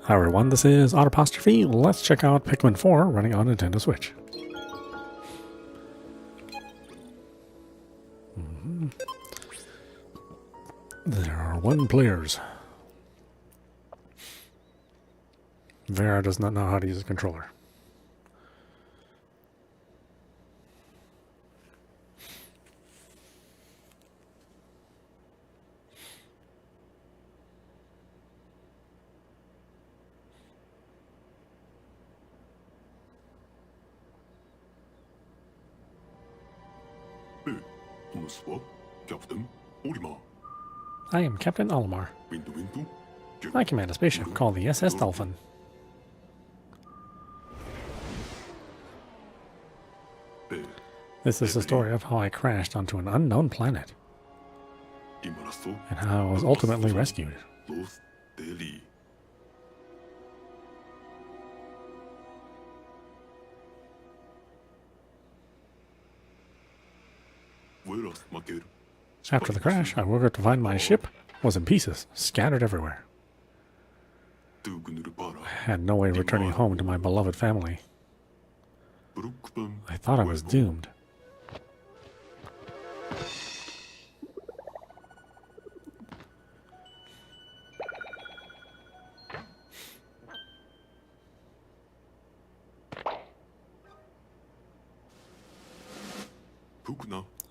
Hi everyone, this is audap. Let's check out Pikmin 4 running on Nintendo Switch. There are 1 players. Vera does not know how to use a controller. I am Captain Olimar. I command a spaceship called the SS Dolphin. This is the story of how I crashed onto an unknown planet and how I was ultimately rescued. After the crash, I woke up to find my ship was in pieces, scattered everywhere. I had no way of returning home to my beloved family. I thought I was doomed.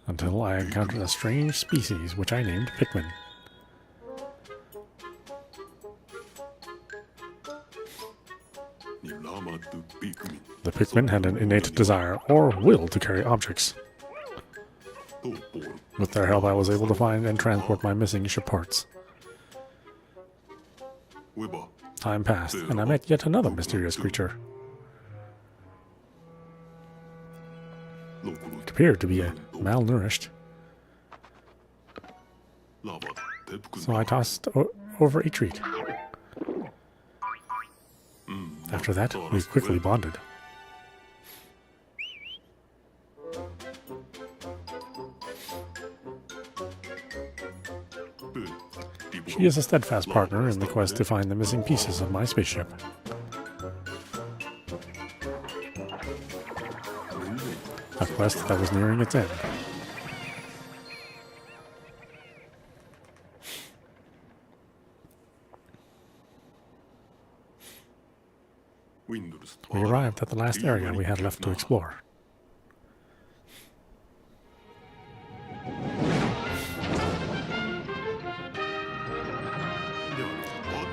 Until I encountered a strange species which I named Pikmin. The Pikmin had an innate desire or will to carry objects. With their help I was able to find and transport my missing ship parts. Time passed and I met yet another mysterious creature. It appeared to be malnourished. So I tossed over a treat. After that, we quickly bonded. She is a steadfast partner in the quest to find the missing pieces of my spaceship. A quest that was nearing its end. We arrived at the last area we had left to explore.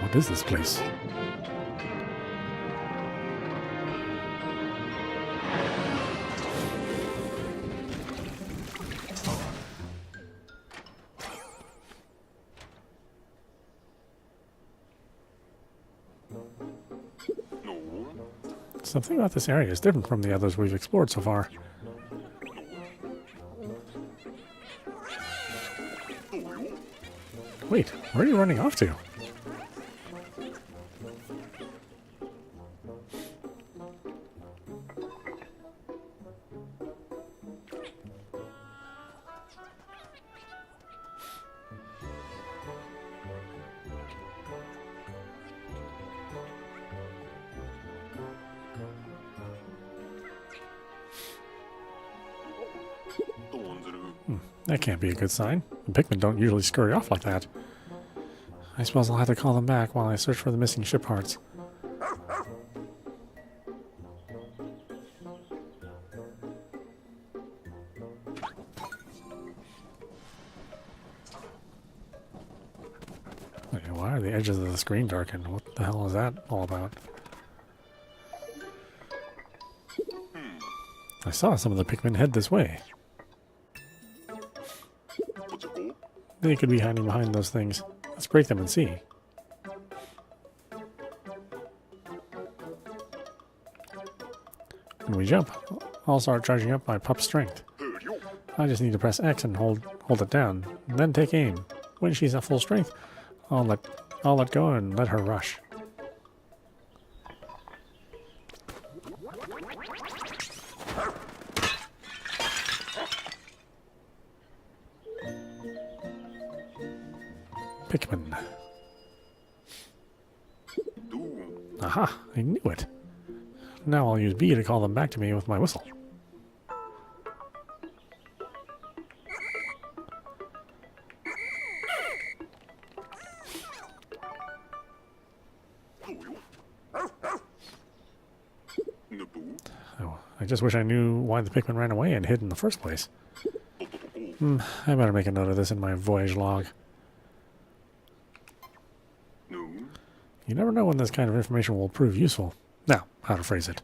What is this place? Something about this area is different from the others we've explored so far. Wait, where are you running off to? That can't be a good sign. The Pikmin don't usually scurry off like that. I suppose I'll have to call them back while I search for the missing ship parts. Wait, why are the edges of the screen darkened? What the hell is that all about? I saw some of the Pikmin head this way. They could be hiding behind those things. Let's break them and see. When we jump, I'll start charging up my pup's strength. I just need to press X and hold it down, and then take aim. When she's at full strength, I'll let go and let her rush. Pikmin. Aha! I knew it. Now I'll use B to call them back to me with my whistle. Oh, I just wish I knew why the Pikmin ran away and hid in the first place. I better make a note of this in my voyage log. You never know when this kind of information will prove useful. Now, how to phrase it.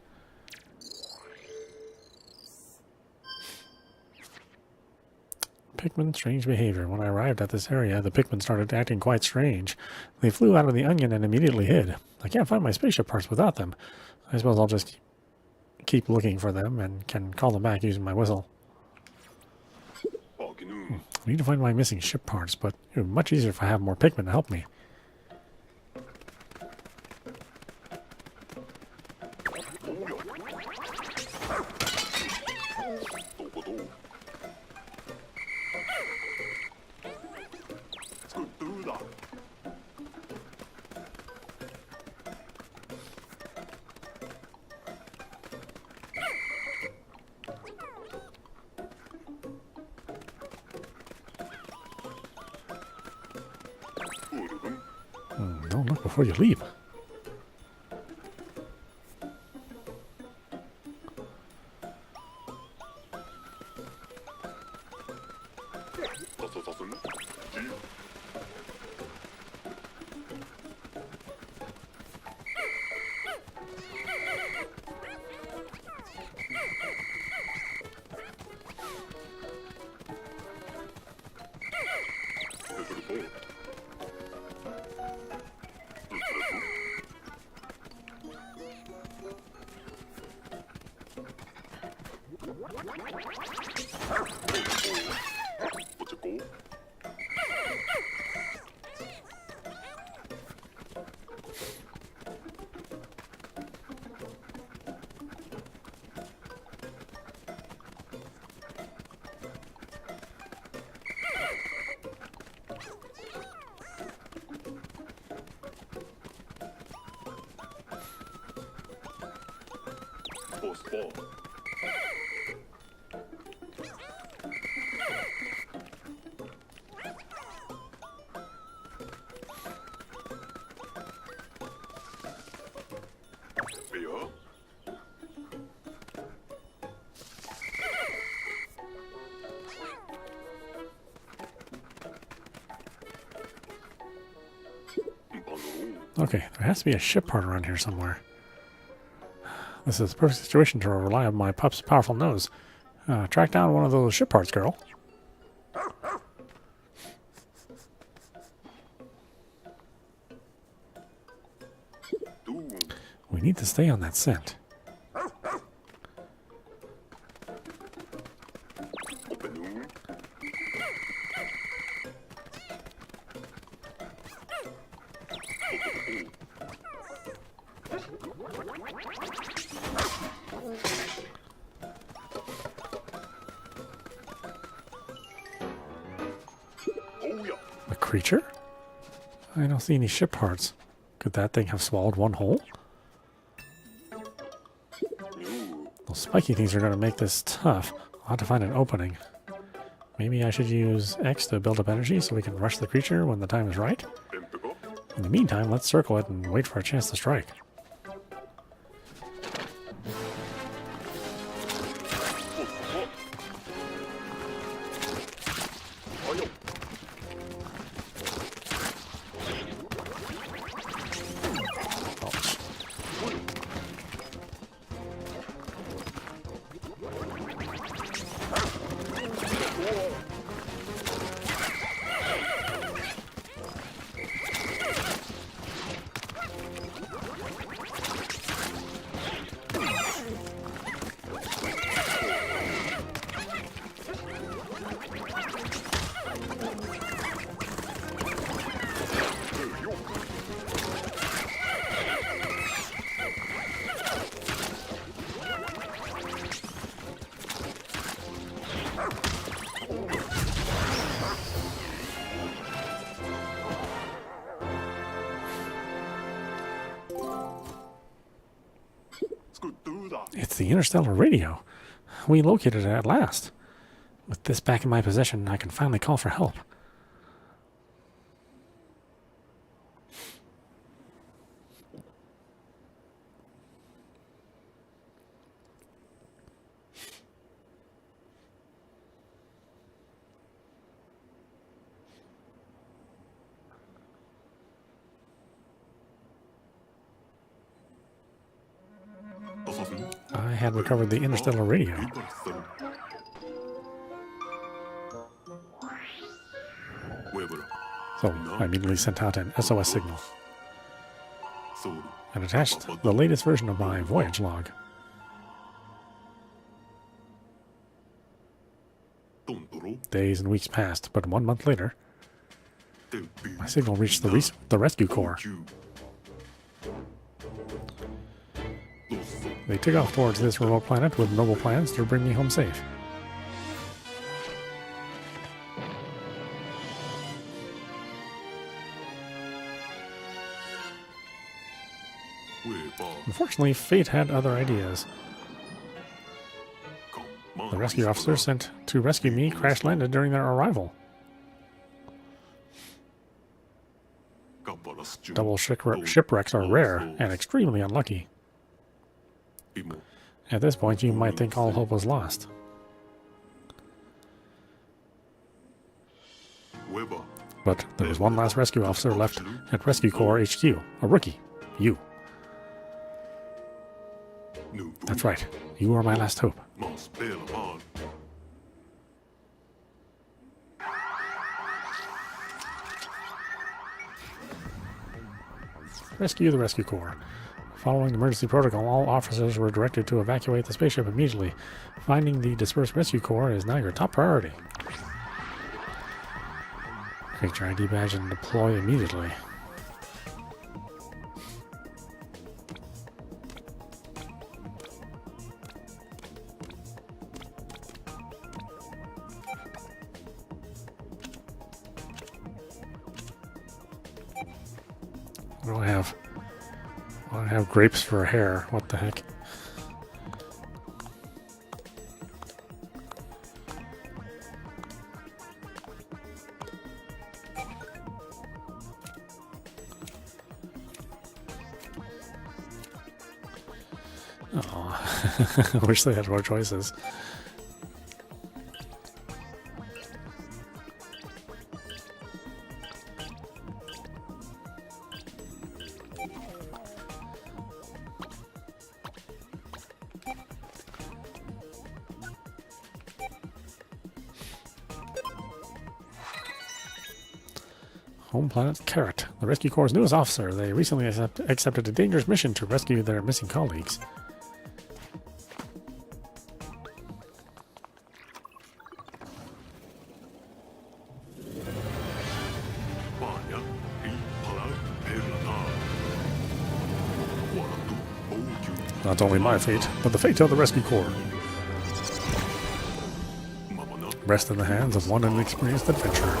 Pikmin strange behavior. When I arrived at this area, the Pikmin started acting quite strange. They flew out of the onion and immediately hid. I can't find my spaceship parts without them. I suppose I'll just keep looking for them and can call them back using my whistle. I need to find my missing ship parts, but it would be much easier if I have more Pikmin to help me. Don't look before you leap. Okay, there has to be a ship part around here somewhere. This is the perfect situation to rely on my pup's powerful nose. Track down one of those ship parts, girl. We need to stay on that scent. A creature? I don't see any ship parts. Could that thing have swallowed one whole? Those spiky things are going to make this tough. I'll have to find an opening. Maybe I should use X to build up energy so we can rush the creature when the time is right? In the meantime, let's circle it and wait for a chance to strike. the interstellar radio. We located it at last. With this back in my possession, I can finally call for help. I had recovered the interstellar radio. So I immediately sent out an SOS signal and attached the latest version of my voyage log. Days and weeks passed, but 1 month later, my signal reached the rescue corps. They took off towards this remote planet with noble plans to bring me home safe. Unfortunately, fate had other ideas. The rescue officers sent to rescue me crash-landed during their arrival. Double shipwrecks are rare and extremely unlucky. At this point, you might think all hope was lost. But there was one last rescue officer left at Rescue Corps HQ, a rookie, you. That's right, you are my last hope. Rescue the Rescue Corps. Following the emergency protocol, all officers were directed to evacuate the spaceship immediately. Finding the dispersed Rescue Corps is now your top priority. Creature ID badge and deploy immediately. What do I have? I have grapes for hair. What the heck? Oh, I wish they had more choices. Home planet Carrot, the Rescue Corps' newest officer. They recently accepted a dangerous mission to rescue their missing colleagues. Not only my fate, but the fate of the Rescue Corps. Rest in the hands of one inexperienced adventurer.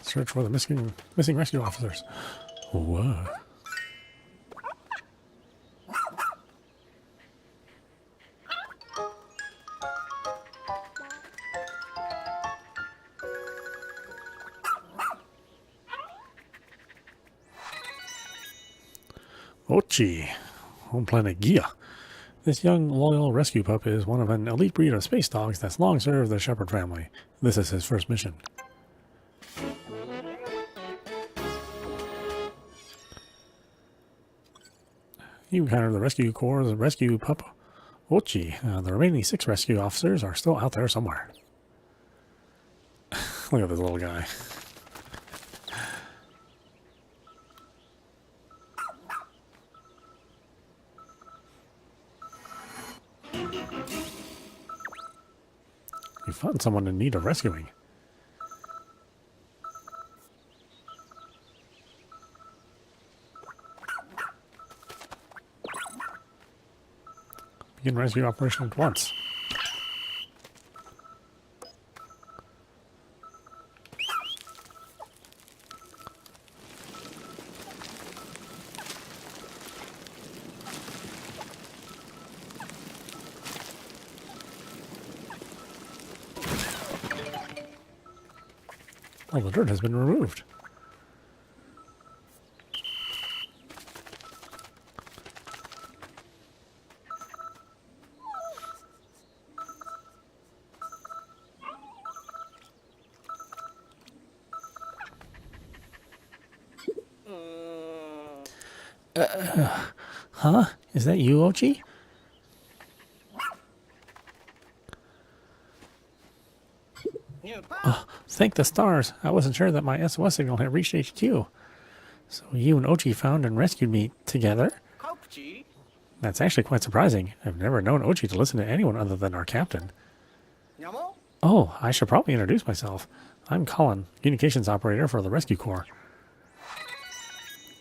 Search for the missing rescue officers. Whoa. Ochi, home planet Gia. This young, loyal rescue pup is one of an elite breed of space dogs that's long served the Shepherd family. This is his first mission. You encountered the Rescue Corps' rescue pup, Ochi. The remaining 6 rescue officers are still out there somewhere. Look at this little guy. You found someone in need of rescuing. Begin rescue operation at once. All the dirt has been removed. Huh? Is that you, Ochi? Oh, thank the stars. I wasn't sure that my SOS signal had reached HQ. So you and Ochi found and rescued me together? That's actually quite surprising. I've never known Ochi to listen to anyone other than our captain. Oh, I should probably introduce myself. I'm Colin, communications operator for the Rescue Corps.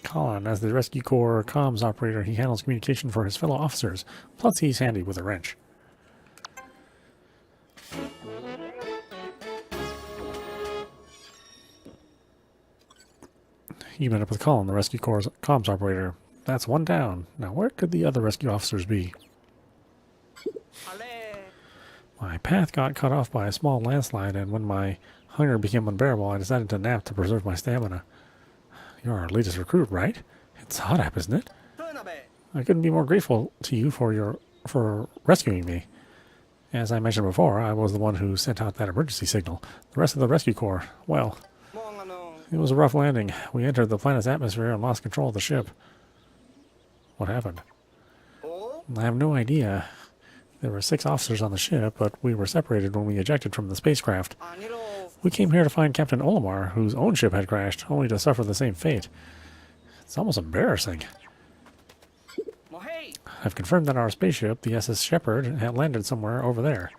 Colin, as the Rescue Corps comms operator, he handles communication for his fellow officers, plus he's handy with a wrench. You met up with Colin, the Rescue Corps comms operator. That's one down. Now where could the other rescue officers be? My path got cut off by a small landslide, and when my hunger became unbearable, I decided to nap to preserve my stamina. You're our latest recruit, right? It's audap, isn't it? I couldn't be more grateful to you for rescuing me. As I mentioned before, I was the one who sent out that emergency signal. The rest of the rescue corps, well, it was a rough landing. We entered the planet's atmosphere and lost control of the ship. What happened? I have no idea. There were 6 officers on the ship, but we were separated when we ejected from the spacecraft. We came here to find Captain Olimar, whose own ship had crashed, only to suffer the same fate. It's almost embarrassing. I've confirmed that our spaceship, the SS Shepherd, had landed somewhere over there.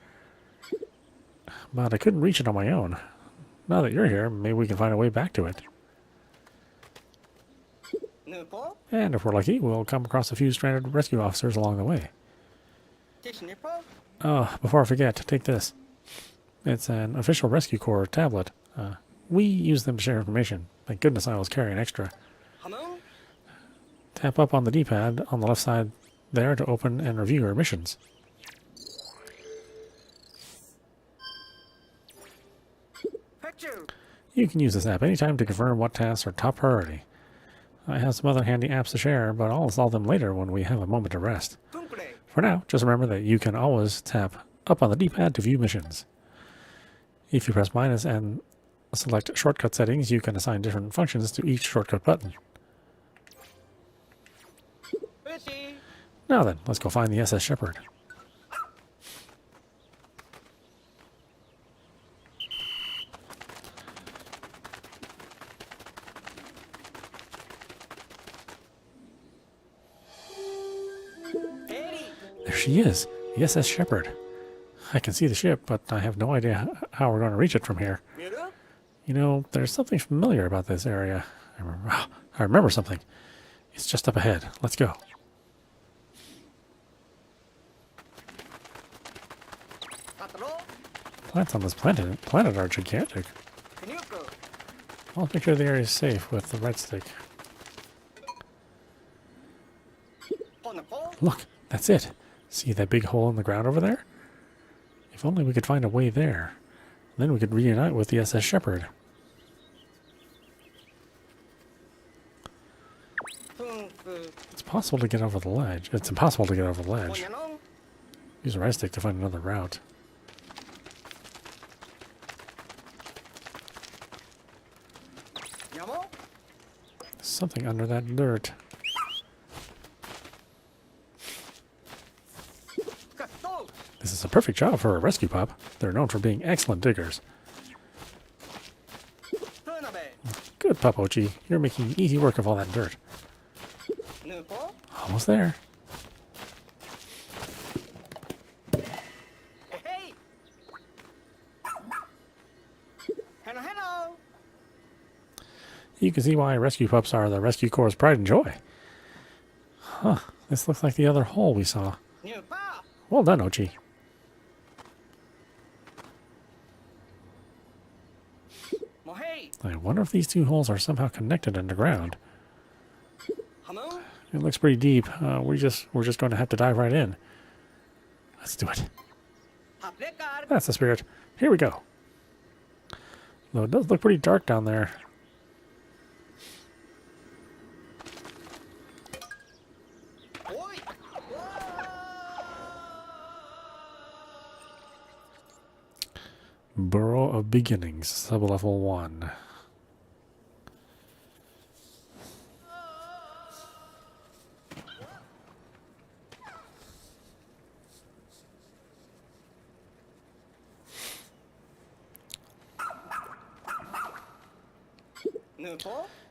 But I couldn't reach it on my own. Now that you're here, maybe we can find a way back to it. And if we're lucky, we'll come across a few stranded rescue officers along the way. Oh, before I forget, take this. It's an official Rescue Corps tablet. We use them to share information. Thank goodness I was carrying extra. Tap up on the D-pad on the left side there to open and review your missions. You can use this app anytime to confirm what tasks are top priority. I have some other handy apps to share, but I'll install them later when we have a moment to rest. For now, just remember that you can always tap up on the D-pad to view missions. If you press minus and select shortcut settings, you can assign different functions to each shortcut button. Now then, let's go find the SS Shepherd. There she is, the SS Shepherd. I can see the ship, but I have no idea how we're going to reach it from here. You know, there's something familiar about this area. I remember something. It's just up ahead. Let's go. Plants on this planet are gigantic. I'll make sure the area is safe with the right stick. Look, that's it. See that big hole in the ground over there? If only we could find a way there. Then we could reunite with the SS Shepherd. It's possible to get over the ledge. It's impossible to get over the ledge. Use the right stick to find another route. There's something under that dirt. This is a perfect job for a rescue pup. They're known for being excellent diggers. Good pup, Ochi. You're making easy work of all that dirt. Almost there. You can see why rescue pups are the rescue corps' pride and joy. Huh. This looks like the other hole we saw. Well done, Ochi. I wonder if these two holes are somehow connected underground. It looks pretty deep. We're just going to have to dive right in. Let's do it. That's the spirit. Here we go. Though it does look pretty dark down there. Burrow of Beginnings, sublevel 1.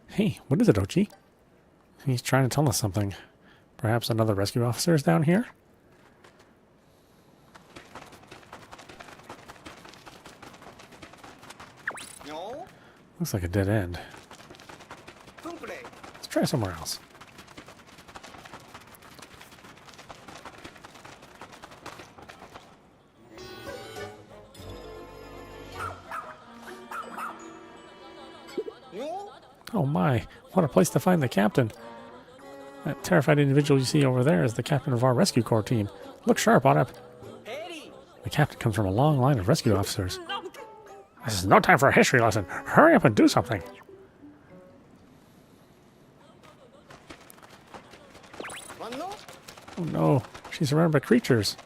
Hey, what is it, Ochi? He's trying to tell us something. Perhaps another rescue officer is down here? Looks like a dead end. Let's try somewhere else. Oh my, what a place to find the captain. That terrified individual you see over there is the captain of our rescue corps team. Look sharp, audap. The captain comes from a long line of rescue officers. This is no time for a history lesson. Hurry up and do something. Oh no, she's surrounded by creatures.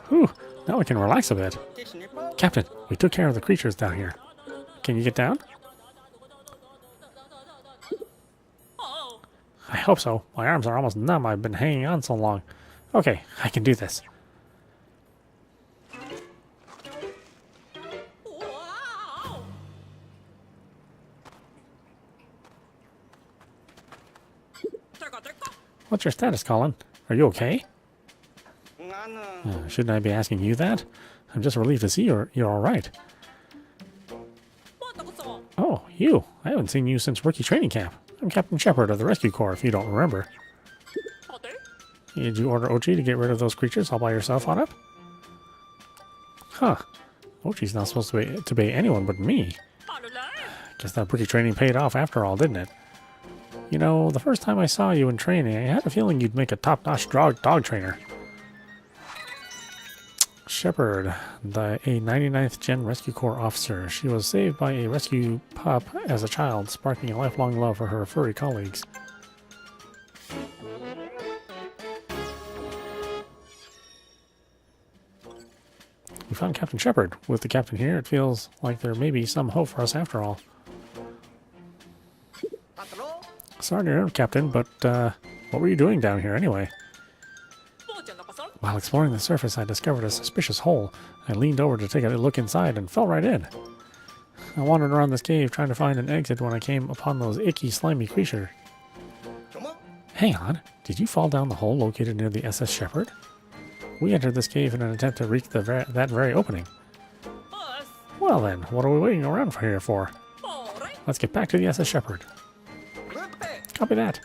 Whew, now we can relax a bit. Captain, we took care of the creatures down here. Can you get down? I hope so. My arms are almost numb. I've been hanging on so long. Okay, I can do this. What's your status, Colin? Are you okay? Shouldn't I be asking you that? I'm just relieved to see you're all right. Oh, you. I haven't seen you since rookie training camp. I'm Captain Shepard of the Rescue Corps, if you don't remember. Did you order Ochi to get rid of those creatures all by yourself, audap? Huh. Ochi's not supposed to obey anyone but me. Guess that rookie training paid off after all, didn't it? You know, the first time I saw you in training, I had a feeling you'd make a top-notch dog trainer. Shepard, a 99th Gen Rescue Corps officer. She was saved by a rescue pup as a child, sparking a lifelong love for her furry colleagues. We found Captain Shepard. With the captain here, it feels like there may be some hope for us after all. Sorry to interrupt, Captain, but what were you doing down here anyway? While exploring the surface, I discovered a suspicious hole. I leaned over to take a look inside and fell right in. I wandered around this cave trying to find an exit when I came upon those icky, slimy creatures. Hang on, did you fall down the hole located near the SS Shepard? We entered this cave in an attempt to reach that very opening. Well then, what are we waiting around here for? Let's get back to the SS Shepard. Copy that.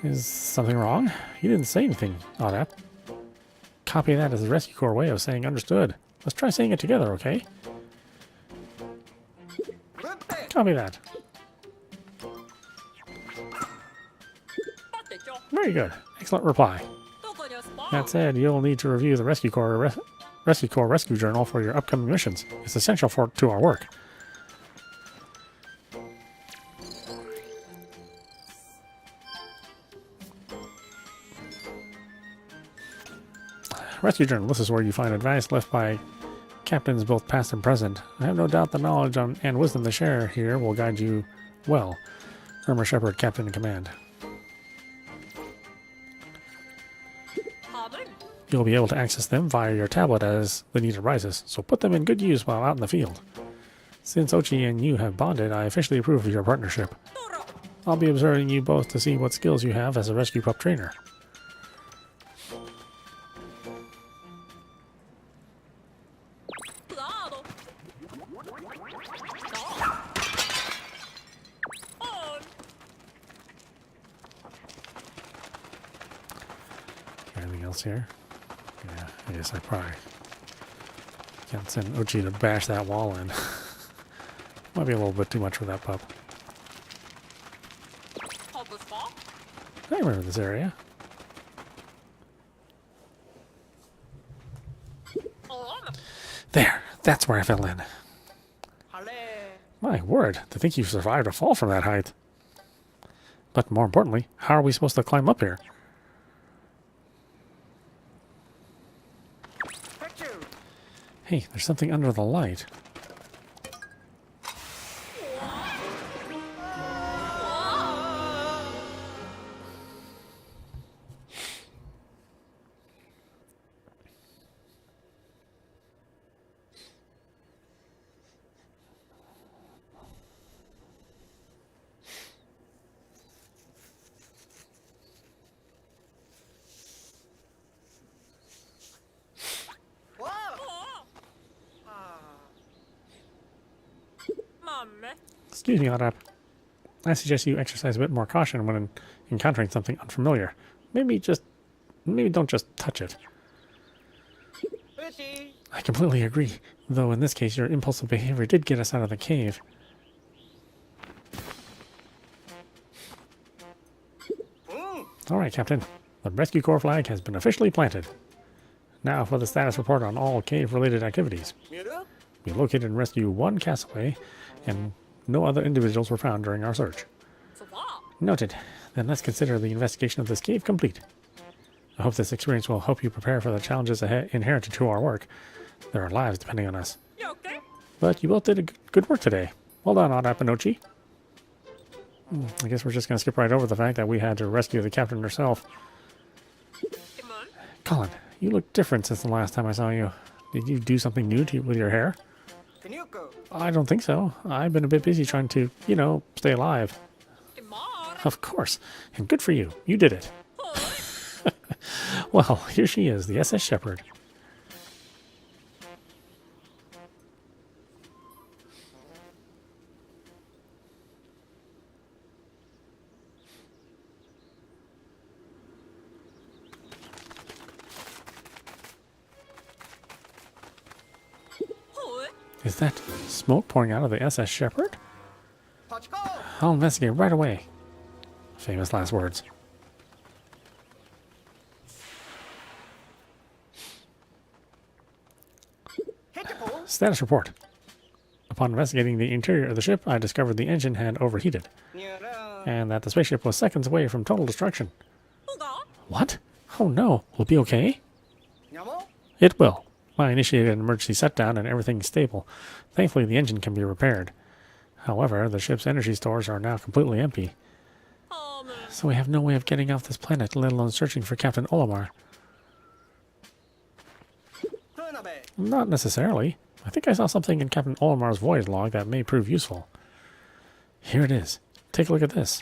Is something wrong? You didn't say anything, audap. Copy that as the Rescue Corps way of saying understood. Let's try saying it together, okay? Copy that. Very good. Excellent reply. That said, you'll need to review the Rescue Corps Rescue Journal for your upcoming missions. It's essential to our work. Rescue Journal. This is where you find advice left by captains both past and present. I have no doubt the knowledge and wisdom they share here will guide you well. Irma Shepard, Captain in Command. You'll be able to access them via your tablet as the need arises, so put them in good use while out in the field. Since Ochi and you have bonded, I officially approve of your partnership. I'll be observing you both to see what skills you have as a rescue pup trainer. Anything else here? Yeah, I guess I probably can't send Ochi to bash that wall in. Might be a little bit too much for that pup. I remember this area. There, that's where I fell in. My word, to think you survived a fall from that height. But more importantly, how are we supposed to climb up here? Hey, there's something under the light. Excuse me, audap. I suggest you exercise a bit more caution when encountering something unfamiliar. Maybe don't just touch it. I completely agree, though in this case your impulsive behavior did get us out of the cave. Alright, Captain. The Rescue Corps flag has been officially planted. Now for the status report on all cave-related activities. We located and rescued one castaway, and no other individuals were found during our search. Noted. Then let's consider the investigation of this cave complete. I hope this experience will help you prepare for the challenges inherent to our work. There are lives depending on us. But you both did a good work today. Well done, audap and Ochi. I guess we're just going to skip right over the fact that we had to rescue the captain herself. Colin, you look different since the last time I saw you. Did you do something new with your hair? I don't think so. I've been a bit busy trying to, stay alive. Of course. And good for you. You did it. Well, here she is, the SS Shepherd. Is that smoke pouring out of the SS Shepherd? I'll investigate right away. Famous last words. Status report. Upon investigating the interior of the ship, I discovered the engine had overheated, and that the spaceship was seconds away from total destruction. What? Oh no, will it be okay? It will. I initiated an emergency shutdown and everything's stable. Thankfully, the engine can be repaired. However, the ship's energy stores are now completely empty. So we have no way of getting off this planet, let alone searching for Captain Olimar. Not necessarily. I think I saw something in Captain Olimar's voyage log that may prove useful. Here it is. Take a look at this.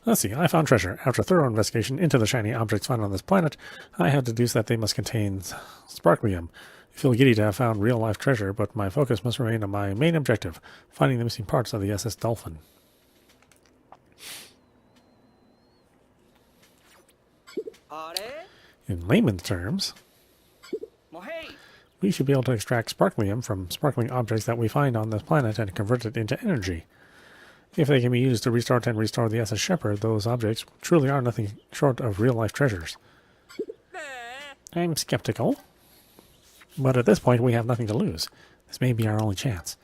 Let's see, I found treasure. After thorough investigation into the shiny objects found on this planet, I have deduced that they must contain sparklium. I feel giddy to have found real-life treasure, but my focus must remain on my main objective, finding the missing parts of the SS Dolphin. In layman's terms, we should be able to extract sparklium from sparkling objects that we find on this planet and convert it into energy. If they can be used to restart and restore the SS Shepherd, those objects truly are nothing short of real-life treasures. I'm skeptical, but at this point we have nothing to lose. This may be our only chance.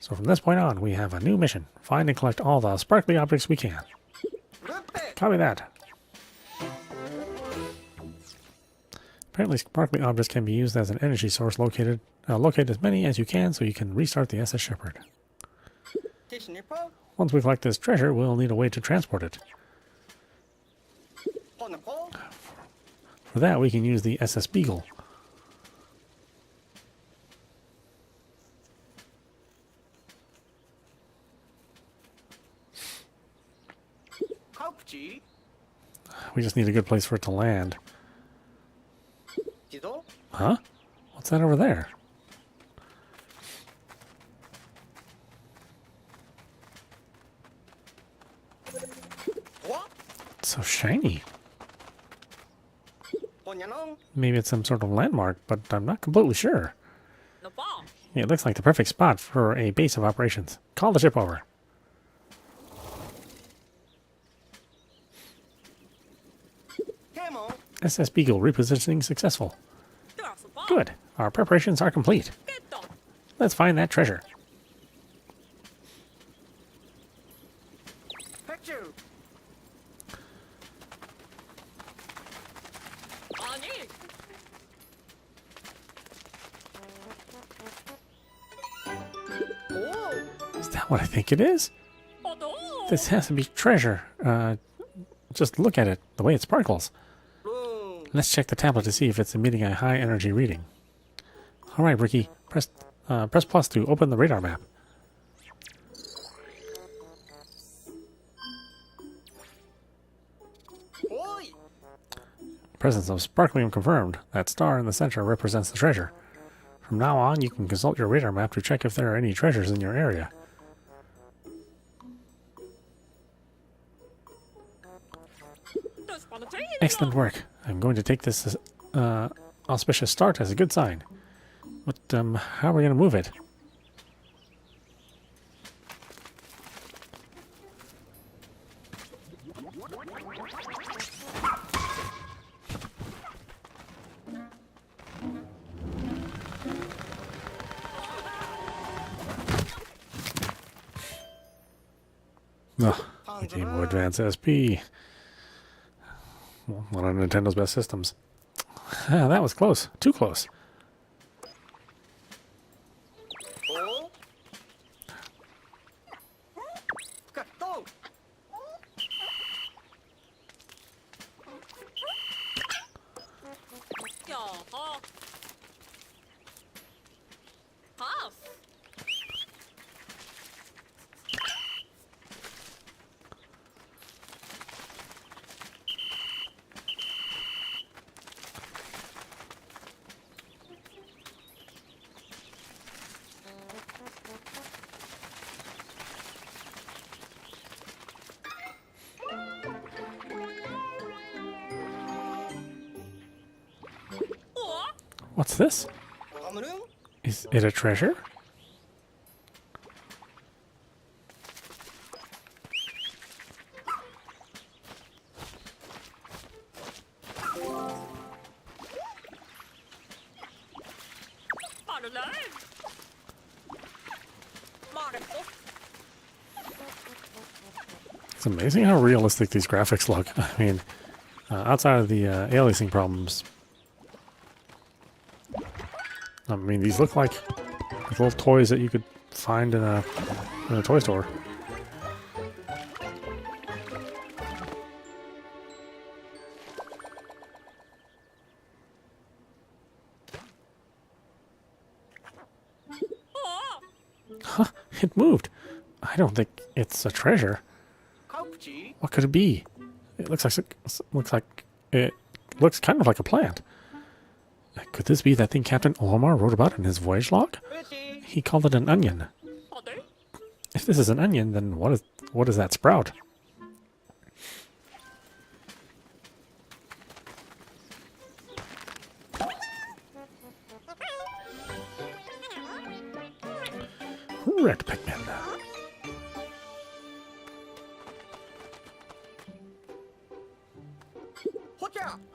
So from this point on, we have a new mission. Find and collect all the sparkly objects we can. Copy that. Apparently sparkly objects can be used as an energy source located Now locate as many as you can so you can restart the SS Shepherd. Once we collect this treasure, we'll need a way to transport it. For that, we can use the SS Beagle. We just need a good place for it to land. Huh? What's that over there? It's so shiny. Maybe it's some sort of landmark, but I'm not completely sure. It looks like the perfect spot for a base of operations. Call the ship over. SS Beagle repositioning successful. Good. Our preparations are complete. Let's find that treasure. Is that what I think it is? This has to be treasure. Just look at it, the way it sparkles. Let's check the tablet to see if it's emitting a high energy reading. Alright, Ricky. Press plus to open the radar map. Presence of sparklium confirmed. That star in the center represents the treasure. From now on, you can consult your radar map to check if there are any treasures in your area. Excellent work. I'm going to take this auspicious start as a good sign. But how are we going to move it? Oh, the Game Boy Advance SP. One of Nintendo's best systems. That was close. Too close. What's this? Is it a treasure? It's amazing how realistic these graphics look. I mean, outside of the aliasing problems, I mean, these look like little toys that you could find in a toy store. Huh, it moved. I don't think it's a treasure. What could it be? It looks kind of like a plant. Could this be that thing Captain Olamar wrote about in his voyage log? He called it an onion. If this is an onion, then what is that sprout? Red Pikmin.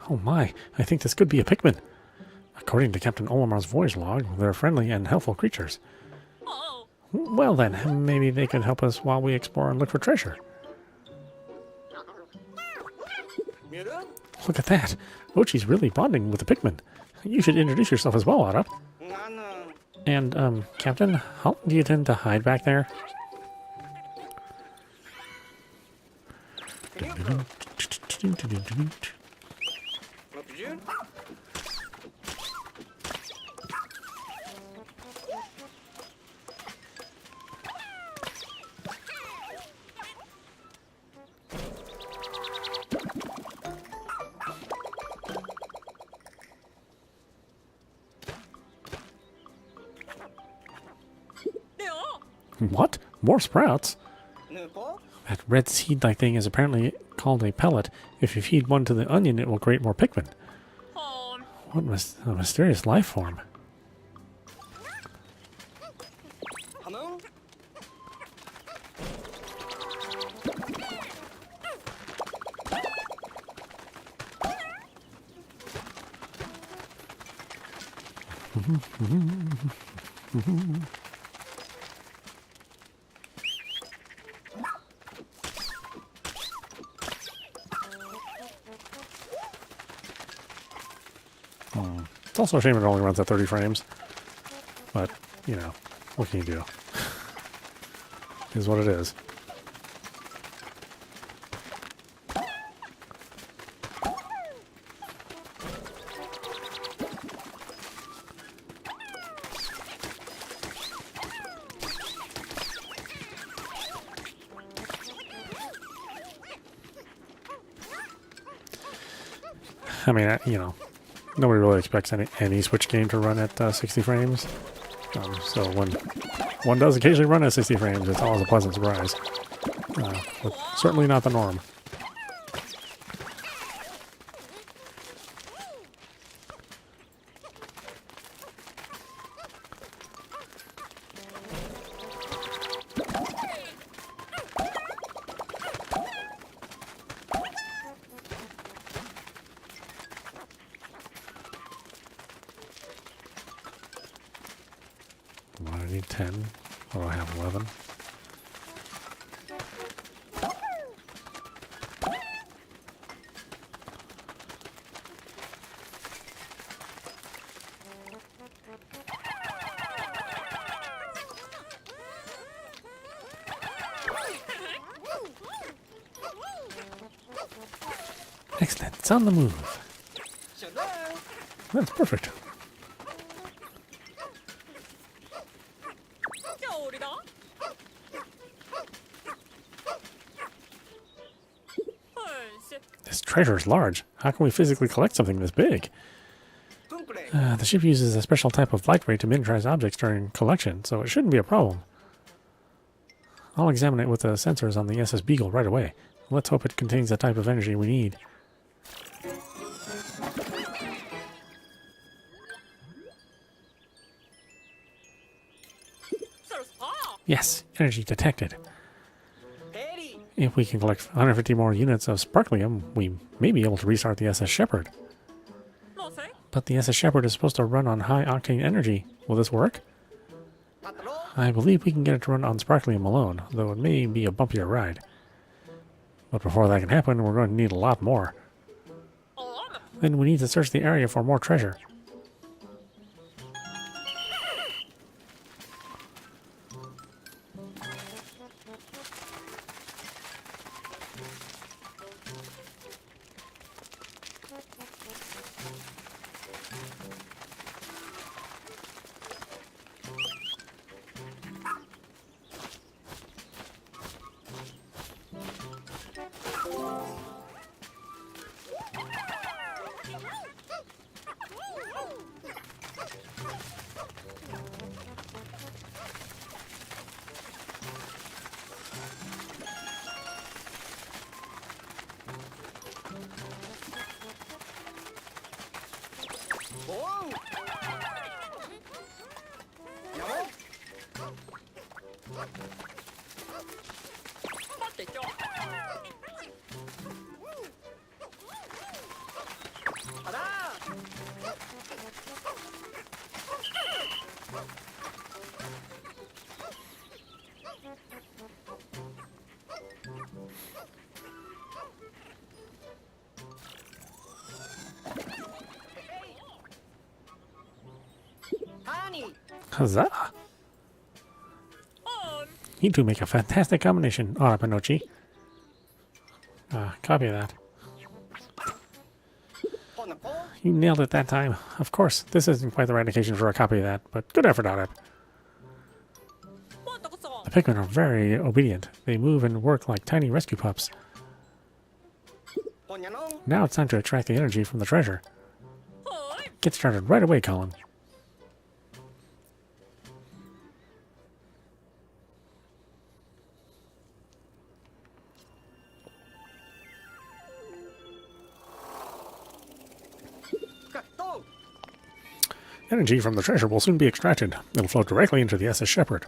Oh my, I think this could be a Pikmin. According to Captain Olamar's voyage log, they're friendly and helpful creatures. Well then, maybe they could help us while we explore and look for treasure. Look at that. Ochi's really bonding with the Pikmin. You should introduce yourself as well, audap. And, Captain, how long do you tend to hide back there? What? More sprouts? That red seed-like thing is apparently called a pellet. If you feed one to the onion, it will create more Pikmin. What a mysterious life form. It's also a shame it only runs at 30 frames. But, you know, what can you do? Is what it is. I mean, you know, nobody really expects any Switch game to run at 60 frames. So when one does occasionally run at 60 frames, it's always a pleasant surprise. But certainly not the norm. I need 10. Oh, I have 11. Excellent. It's on the move. That's perfect. This treasure is large. How can we physically collect something this big? The ship uses a special type of light ray to miniaturize objects during collection, so it shouldn't be a problem. I'll examine it with the sensors on the SS Beagle right away. Let's hope it contains the type of energy we need. Yes, energy detected. If we can collect 150 more units of sparklium, we may be able to restart the SS Shepherd. But the SS Shepherd is supposed to run on high-octane energy. Will this work? I believe we can get it to run on sparklium alone, though it may be a bumpier ride. But before that can happen, we're going to need a lot more. Then we need to search the area for more treasure. Huzzah! You two make a fantastic combination, audap and Ochi. Copy that. You nailed it that time. Of course, this isn't quite the right occasion for a copy of that, but good effort, audap. The Pikmin are very obedient. They move and work like tiny rescue pups. Now it's time to extract the energy from the treasure. Get started right away, Colin. Energy from the treasure will soon be extracted. It'll flow directly into the SS Shepherd.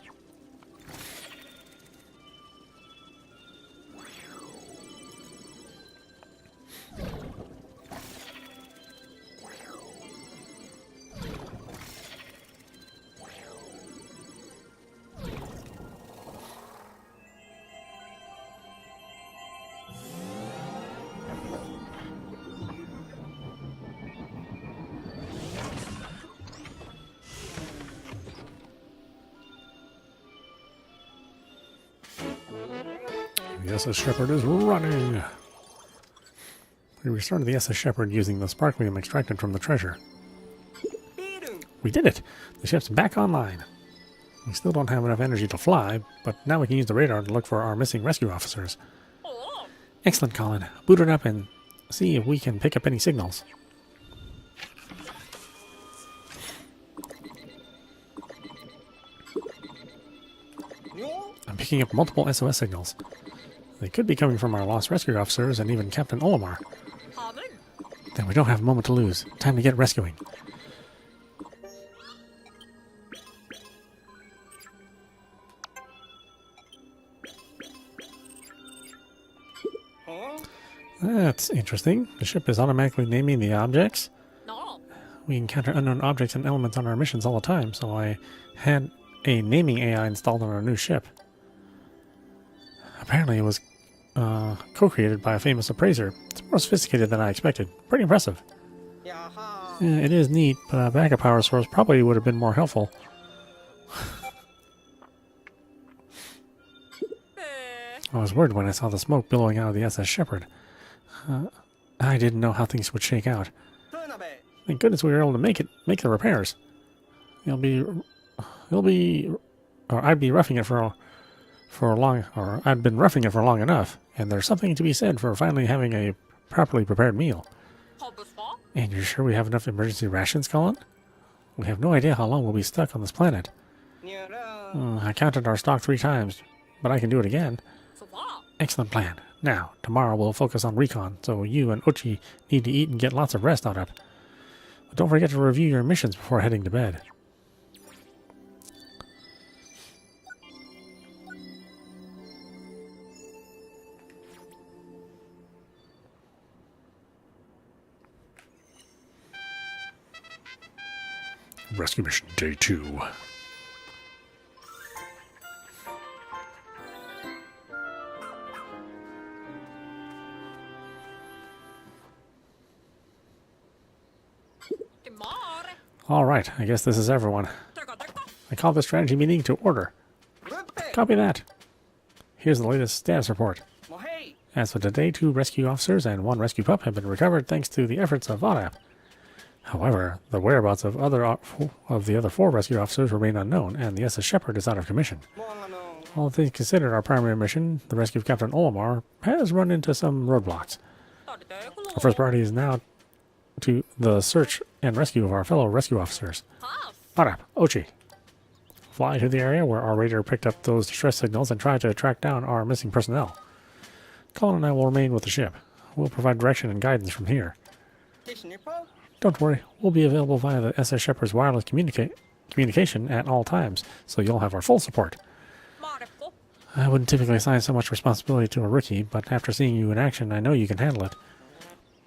The SS Shepherd is running. We restarted the SS Shepherd using the sparklium extracted from the treasure. We did it! The ship's back online. We still don't have enough energy to fly, but now we can use the radar to look for our missing rescue officers. Excellent, Colin. Boot it up and see if we can pick up any signals. I'm picking up multiple SOS signals. They could be coming from our lost rescue officers and even Captain Olimar. Then we don't have a moment to lose. Time to get rescuing. That's interesting. The ship is automatically naming the objects. We encounter unknown objects and elements on our missions all the time, so I had a naming AI installed on our new ship. Apparently it was co-created by a famous appraiser. It's more sophisticated than I expected. Pretty impressive. It is neat, but a backup power source probably would have been more helpful. I was worried when I saw the smoke billowing out of the SS Shepherd. I didn't know how things would shake out. Thank goodness we were able to make the repairs. I'd be roughing it for long enough, and there's something to be said for finally having a properly prepared meal. And you're sure we have enough emergency rations, Colin? We have no idea how long we'll be stuck on this planet. I counted our stock 3 times, but I can do it again. Excellent plan. Now, tomorrow we'll focus on recon, so you and Ochi need to eat and get lots of rest, audap. But don't forget to review your missions before heading to bed. Rescue mission day 2. All right, I guess this is everyone. I call this strategy meeting to order. Copy that. Here's the latest status report. As for today, 2 rescue officers and 1 rescue pup have been recovered thanks to the efforts of audap. However, the whereabouts of the other 4 rescue officers remain unknown, and the SS Shepherd is out of commission. All things considered, our primary mission, the rescue of Captain Olimar, has run into some roadblocks. Our first priority is now to the search and rescue of our fellow rescue officers. audap, Ochi, fly to the area where our radar picked up those distress signals and try to track down our missing personnel. Colin and I will remain with the ship. We'll provide direction and guidance from here. Don't worry, we'll be available via the SS Shepherd's wireless communication at all times, so you'll have our full support. I wouldn't typically assign so much responsibility to a rookie, but after seeing you in action, I know you can handle it.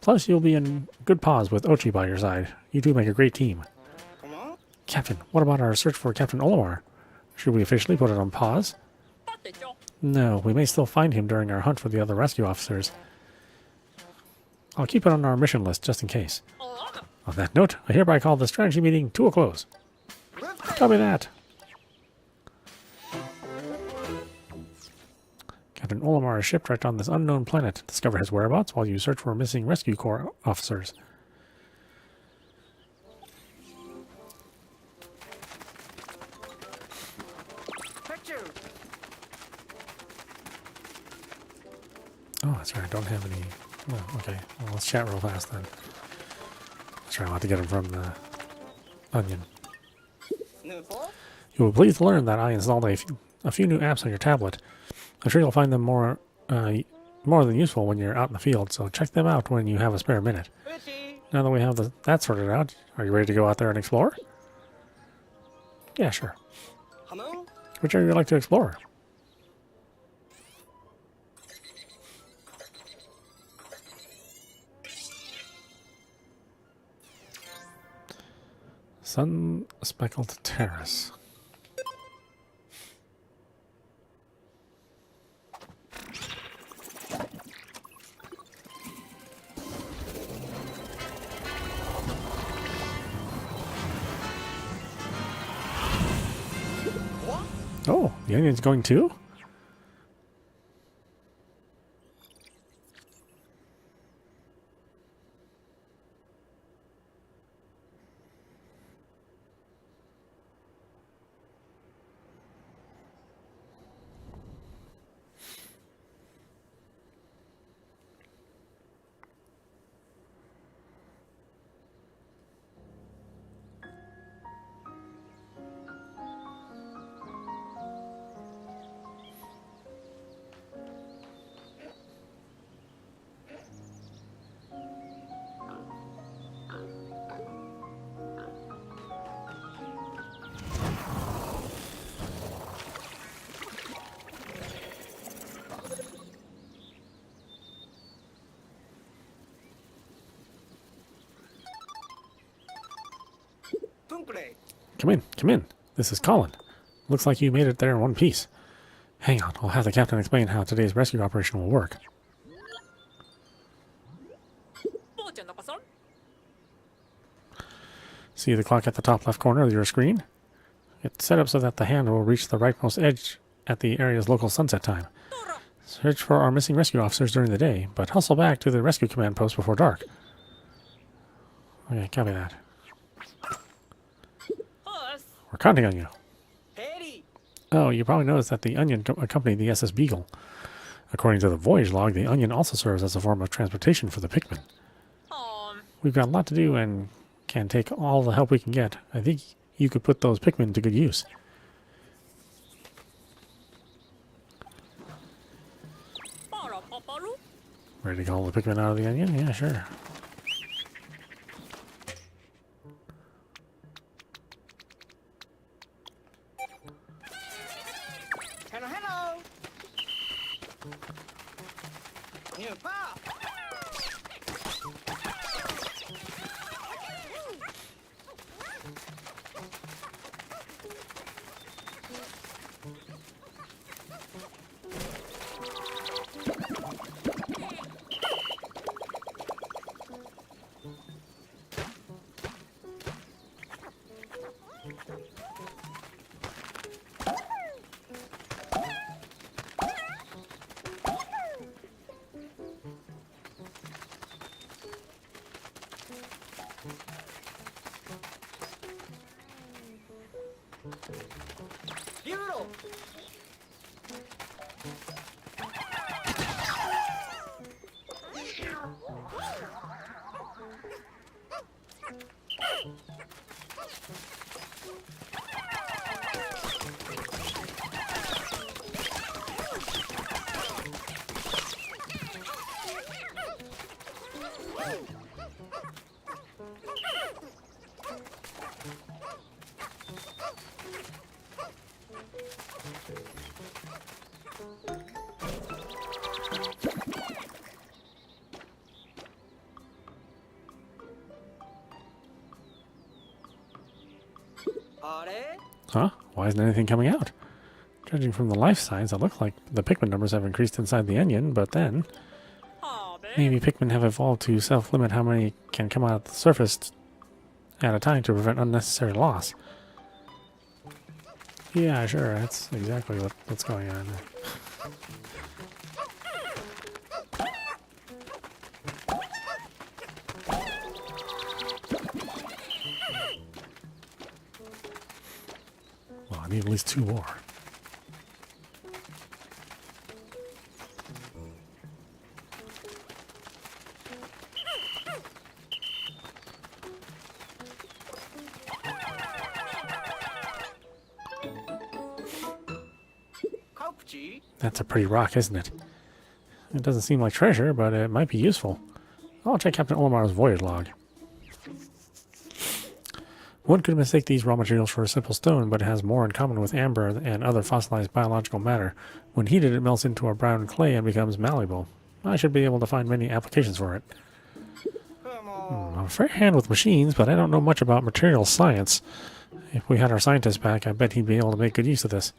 Plus, you'll be in good paws with Ochi by your side. You two make a great team. Captain, what about our search for Captain Olimar? Should we officially put it on pause? No, we may still find him during our hunt for the other rescue officers. I'll keep it on our mission list just in case. On that note, I hereby call the strategy meeting to a close. Copy that. Captain Olimar is shipwrecked on this unknown planet. Discover his whereabouts while you search for missing rescue corps officers. Oh, that's right. I don't have any. Oh, okay. Well, let's chat real fast then. That's right. I'll have to get him from the onion. You will be pleased to learn that I installed a few new apps on your tablet. I'm sure you'll find them more than useful when you're out in the field, so check them out when you have a spare minute. Now that we have that sorted out, are you ready to go out there and explore? Yeah, sure. Which area would you like to explore? Sun-speckled terrace. Oh, the onion's going too? Come in, come in. This is Colin. Looks like you made it there in one piece. Hang on, I'll have the captain explain how today's rescue operation will work. See the clock at the top left corner of your screen? It's set up so that the hand will reach the rightmost edge at the area's local sunset time. Search for our missing rescue officers during the day, but hustle back to the rescue command post before dark. Okay, copy that. We're counting on you. Oh, you probably noticed that the Onion accompanied the SS Beagle. According to the voyage log, the Onion also serves as a form of transportation for the Pikmin. We've got a lot to do and can take all the help we can get. I think you could put those Pikmin to good use. Ready to call the Pikmin out of the Onion? Yeah, sure. Huh? Why isn't anything coming out? Judging from the life signs, it looks like the Pikmin numbers have increased inside the Onion, but then maybe Pikmin have evolved to self-limit how many can come out of the surface at a time to prevent unnecessary loss. Yeah, sure. That's exactly what's going on. Well, I need at least 2 more. That's a pretty rock, isn't it? It doesn't seem like treasure, but it might be useful. I'll check Captain Olamar's voyage log. One could mistake these raw materials for a simple stone, but it has more in common with amber and other fossilized biological matter. When heated, it melts into a brown clay and becomes malleable. I should be able to find many applications for it. I'm a fair hand with machines, but I don't know much about material science. If we had our scientist back, I bet he'd be able to make good use of this.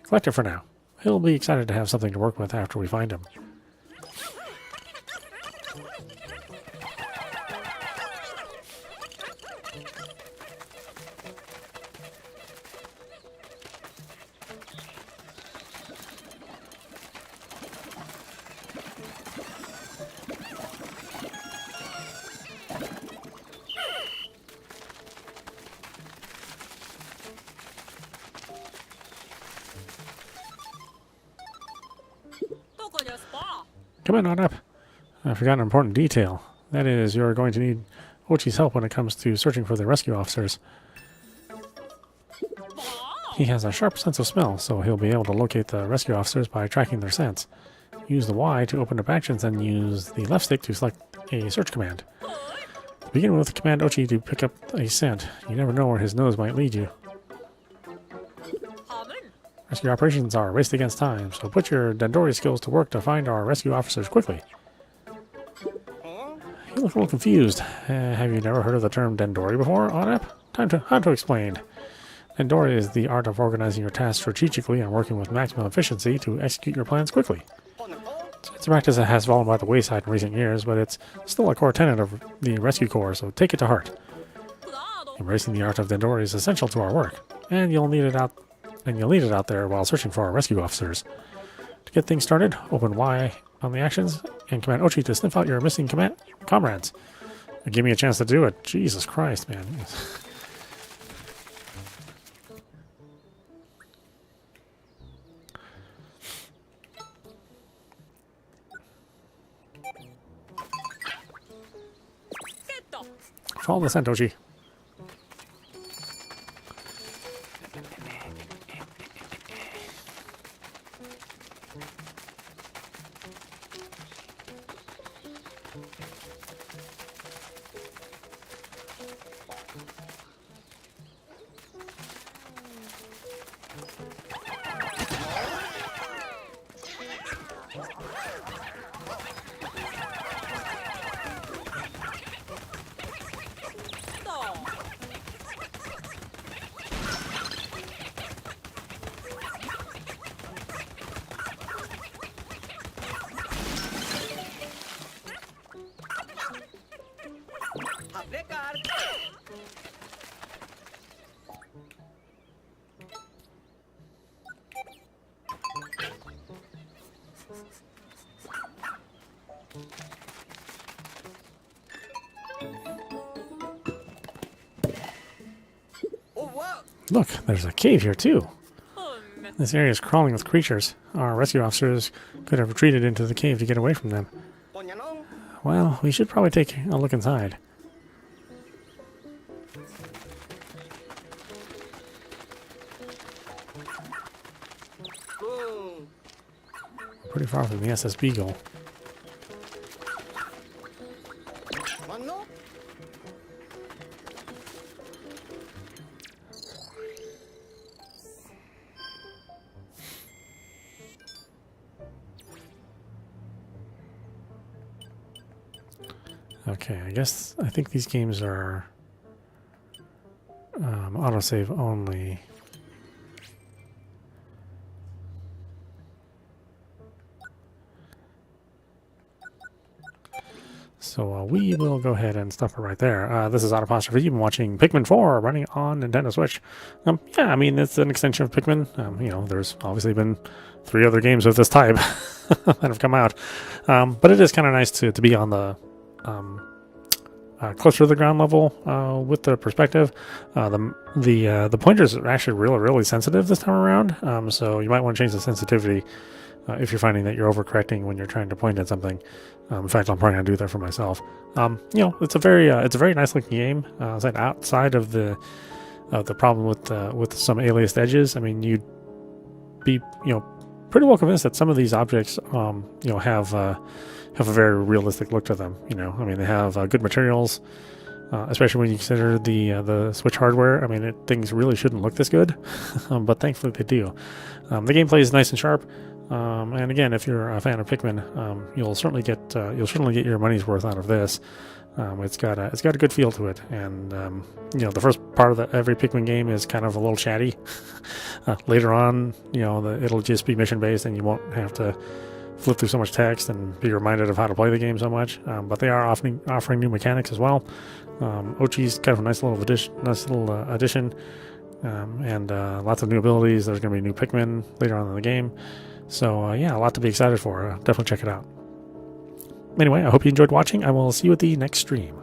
Collect it for now. He'll be excited to have something to work with after we find him. Come in, audap. I forgot an important detail. That is, you're going to need Ochi's help when it comes to searching for the rescue officers. He has a sharp sense of smell, so he'll be able to locate the rescue officers by tracking their scents. Use the Y to open up actions and use the left stick to select a search command. Begin with Command Ochi to pick up a scent. You never know where his nose might lead you. Rescue operations are a race against time, so put your Dandori skills to work to find our rescue officers quickly. You look a little confused. Have you never heard of the term Dandori before, audap? Time to explain. Dandori is the art of organizing your tasks strategically and working with maximum efficiency to execute your plans quickly. It's a practice that has fallen by the wayside in recent years, but it's still a core tenet of the Rescue Corps, so take it to heart. Embracing the art of Dandori is essential to our work, and you'll need it out there while searching for our rescue officers. To get things started, open Y on the actions and command Ochi to sniff out your missing comrades. Give me a chance to do it. Jesus Christ, man. Follow the scent, Ochi. Look, there's a cave here too. This area is crawling with creatures. Our rescue officers could have retreated into the cave to get away from them. Well, we should probably take a look inside. Pretty far from the SS Beagle. Okay, I think these games are autosave only. So we will go ahead and stop it right there. This is audap. You've been watching Pikmin 4 running on Nintendo Switch. Yeah, I mean, it's an extension of Pikmin. You know, there's obviously been 3 other games of this type that have come out. But it is kind of nice to be on the closer to the ground level with the perspective. The pointers are actually really sensitive this time around. So you might want to change the sensitivity if you're finding that you're overcorrecting when you're trying to point at something. In fact, I'm probably gonna do that for myself. You know, it's a very nice looking game. Outside of the problem with some aliased edges, I mean, you'd be pretty well convinced that some of these objects have a very realistic look to them. You know, I mean, they have good materials, especially when you consider the Switch hardware. I mean, things really shouldn't look this good, but thankfully they do. The gameplay is nice and sharp. And again, if you're a fan of Pikmin, you'll certainly get your money's worth out of this. It's got a good feel to it, and the first part of every Pikmin game is kind of a little chatty. Later on, it'll just be mission based, and you won't have to flip through so much text and be reminded of how to play the game so much. But they are offering new mechanics as well. Ochi's kind of a nice little addition, and lots of new abilities. There's going to be new Pikmin later on in the game. So, yeah, a lot to be excited for. Definitely check it out. Anyway, I hope you enjoyed watching. I will see you at the next stream.